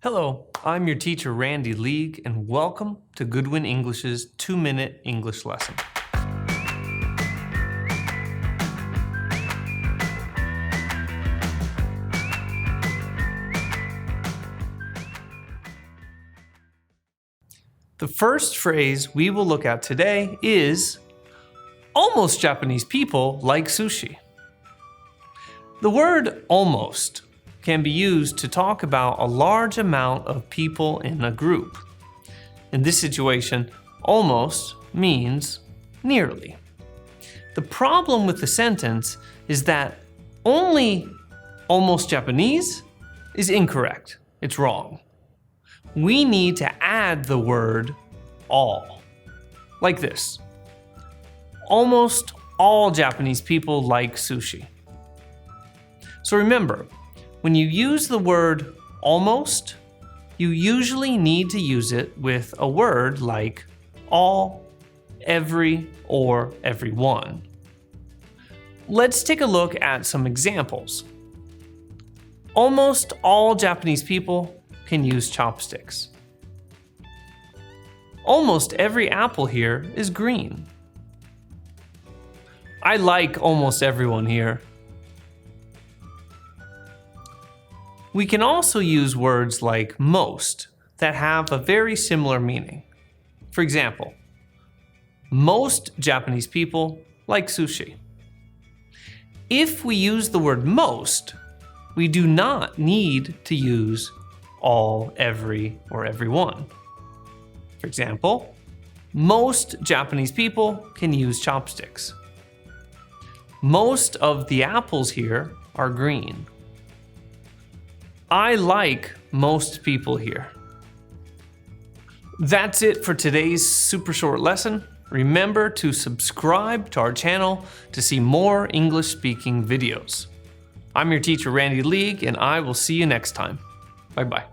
Hello, I'm your teacher Randy League, and welcome to Goodwin English's 2-minute English lesson. The first phrase we will look at today is, almost Japanese people like sushi. The word almost can be used to talk about a large amount of people in a group. In this situation, almost means nearly. The problem with the sentence is that only almost Japanese is incorrect. It's wrong. We need to add the word all, like this. Almost all Japanese people like sushi. So remember, when you use the word almost, you usually need to use it with a word like all, every, or everyone. Let's take a look at some examples. Almost all Japanese people can use chopsticks. Almost every apple here is green. I like almost everyone here. We can also use words like most that have a very similar meaning. For example, most Japanese people like sushi. If we use the word most, we do not need to use all, every, or everyone. For example, most Japanese people can use chopsticks. Most of the apples here are green. I like most people here. That's it for today's super short lesson. Remember to subscribe to our channel to see more English speaking videos. I'm your teacher Randy League, and I will see you next time. Bye-bye.